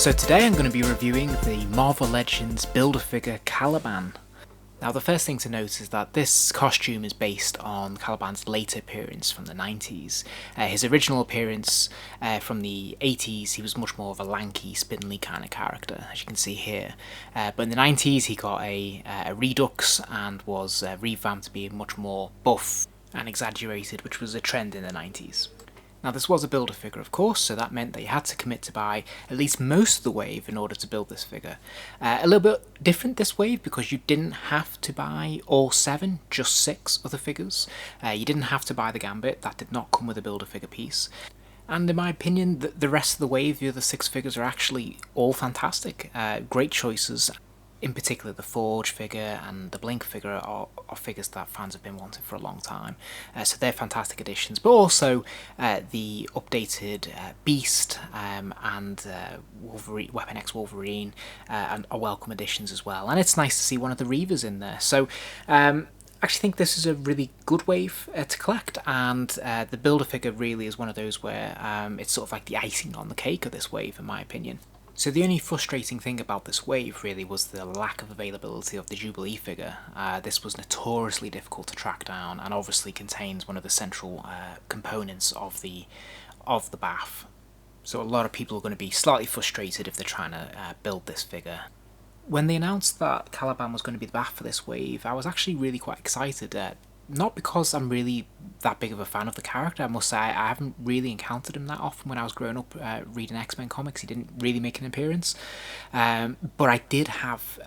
So today I'm going to be reviewing the Marvel Legends Build-A-Figure Caliban. Now the first thing to note is that this costume is based on Caliban's later appearance from the 90s. His original appearance from the 80s, he was much more of a lanky, spindly kind of character, as you can see here. But in the 90s he got a redux and was revamped to be much more buff and exaggerated, which was a trend in the 90s. Now this was a Build-A-Figure of course, so that meant that you had to commit to buy at least most of the wave in order to build this figure. A little bit different this wave because you didn't have to buy all 7, just 6 other figures. You didn't have to buy the Gambit, that did not come with a Build-A-Figure piece. And in my opinion, the rest of the wave, the other 6 figures are actually all fantastic. Great choices. In particular, the Forge figure and the Blink figure are figures that fans have been wanting for a long time. So they're fantastic additions, but also the updated Beast and Wolverine, Weapon X Wolverine are welcome additions as well. And it's nice to see one of the Reavers in there. So I actually think this is a really good wave to collect, and the Build-A-Figure really is one of those where it's sort of like the icing on the cake of this wave, in my opinion. So the only frustrating thing about this wave really was the lack of availability of the Jubilee figure. This was notoriously difficult to track down and obviously contains one of the central components of the BAF. So a lot of people are going to be slightly frustrated if they're trying to build this figure. When they announced that Caliban was going to be the BAF for this wave, I was actually really quite excited. Not because I'm really that big of a fan of the character, I must say. I haven't really encountered him that often when I was growing up reading X-Men comics. He didn't really make an appearance. But I did have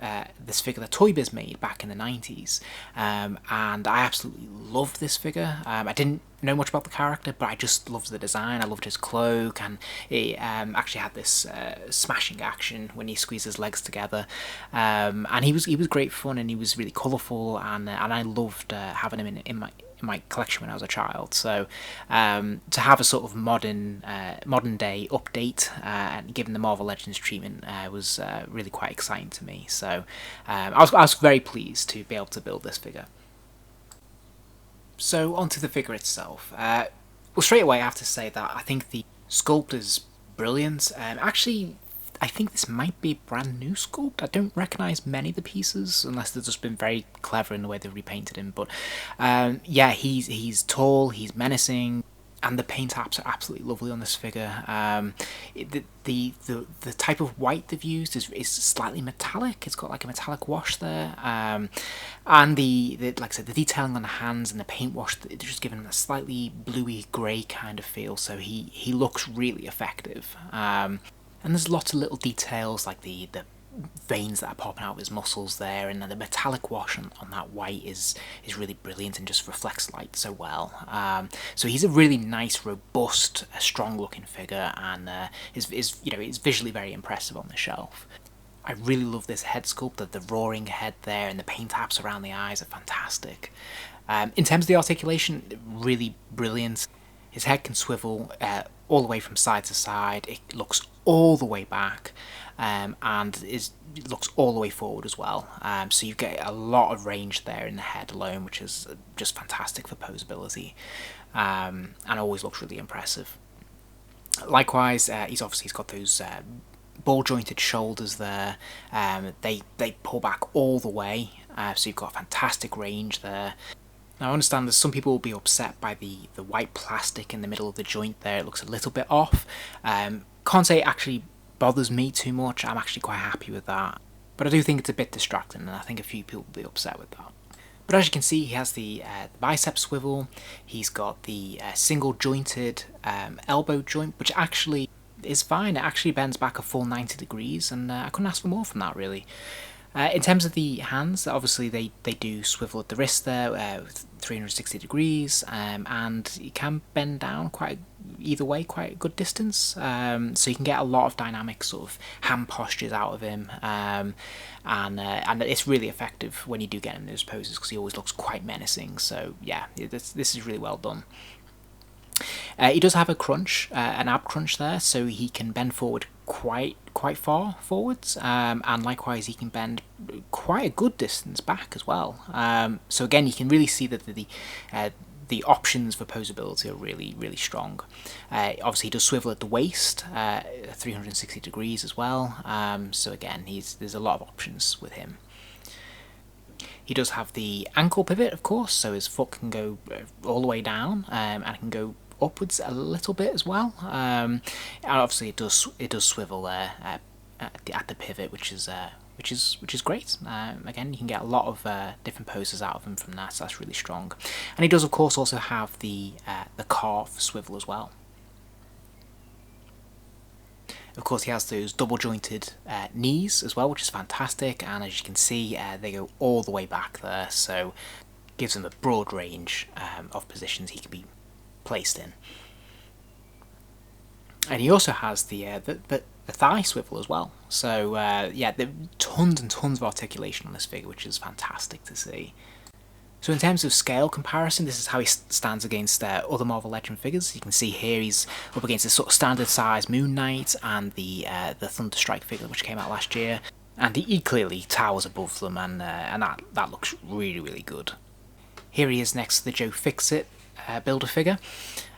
this figure that ToyBiz made back in the 90s. And I absolutely loved this figure. I didn't know much about the character, but I just loved the design. I loved his cloak, and he actually had this smashing action when he squeezed his legs together. And he was great fun, and he was really colourful, and I loved having him in my collection when I was a child. So to have a sort of modern day update and given the Marvel Legends treatment was really quite exciting to me. So I was very pleased to be able to build this figure. So onto the figure itself. Well, straight away I have to say that I think the sculpt is brilliant. Actually, I think this might be a brand new sculpt. I don't recognise many of the pieces unless they've just been very clever in the way they've repainted him. But yeah, he's tall, he's menacing, and the paint apps are absolutely lovely on this figure. The type of white they've used is slightly metallic. It's got like a metallic wash there, and the like I said, the detailing on the hands and the paint wash, they're just giving him a slightly bluey grey kind of feel. So he looks really effective. And there's lots of little details like the veins that are popping out of his muscles there, and the metallic wash on that white is really brilliant and just reflects light so well. So he's a really nice, robust, strong looking figure, and is visually very impressive on the shelf. I really love this head sculpt. The roaring head there and the paint apps around the eyes are fantastic. In terms of the articulation, really brilliant. His head can swivel all the way from side to side. It looks all the way back, and it looks all the way forward as well. So you get a lot of range there in the head alone, which is just fantastic for posability, and always looks really impressive. Likewise, he's got those ball jointed shoulders there. They pull back all the way, so you've got fantastic range there. Now I understand that some people will be upset by the white plastic in the middle of the joint there. It looks a little bit off. Can't say it actually bothers me too much. I'm actually quite happy with that. But I do think it's a bit distracting, and I think a few people will be upset with that. But as you can see, he has the bicep swivel. He's got the single jointed elbow joint, which actually is fine. It actually bends back a full 90 degrees, and I couldn't ask for more from that really. In terms of the hands, obviously they do swivel at the wrist there, 360 degrees, and you can bend down either way quite a good distance, so you can get a lot of dynamic sort of hand postures out of him, and it's really effective when you do get him in those poses because he always looks quite menacing. So yeah, this is really well done. He does have a crunch, an ab crunch there, so he can bend forward quite far forwards, and likewise he can bend quite a good distance back as well. So again, you can really see that the options for posability are really strong. Obviously he does swivel at the waist, 360 degrees as well, so again there's a lot of options with him. He does have the ankle pivot, of course, so his foot can go all the way down, and it can go upwards a little bit as well. And obviously it does swivel there at the pivot, which is great. Again, you can get a lot of different poses out of him from that, so that's really strong. And he does, of course, also have the calf swivel as well. Of course, he has those double jointed knees as well, which is fantastic, and as you can see, they go all the way back there, so gives him a broad range of positions he can be placed in. And he also has the thigh swivel as well, so yeah, there are tons and tons of articulation on this figure, which is fantastic to see. So in terms of scale comparison, this is how he stands against other Marvel Legend figures. You can see here he's up against the sort of standard size Moon Knight and the Thunderstrike figure, which came out last year, and he clearly towers above them, and that looks really good. Here he is next to the Joe Fixit Build-A-Figure.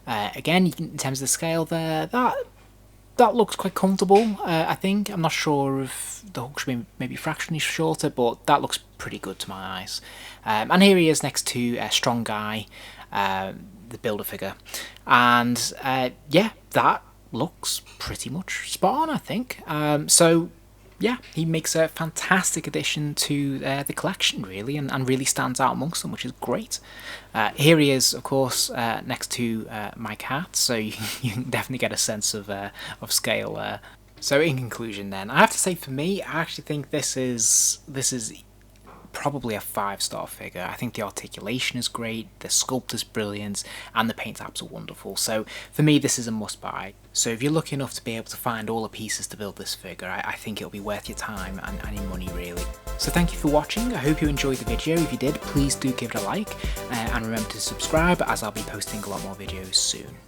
Again, in terms of the scale there, that looks quite comfortable, I think. I'm not sure if the hook should be maybe fractionally shorter, but that looks pretty good to my eyes. And here he is next to Strong Guy, the Build-A-Figure. And yeah, that looks pretty much spot on, I think. So yeah, he makes a fantastic addition to the collection, really, and really stands out amongst them, which is great. Here he is, of course, next to my cat, so you can definitely get a sense of scale there. So in conclusion then, I have to say for me, I actually think this is probably a 5-star figure. I think the articulation is great, the sculpt is brilliant, and the paint apps are wonderful. So for me, this is a must buy. So if you're lucky enough to be able to find all the pieces to build this figure, I think it'll be worth your time and your money, really. So thank you for watching. I hope you enjoyed the video. If you did, please do give it a like, and remember to subscribe, as I'll be posting a lot more videos soon.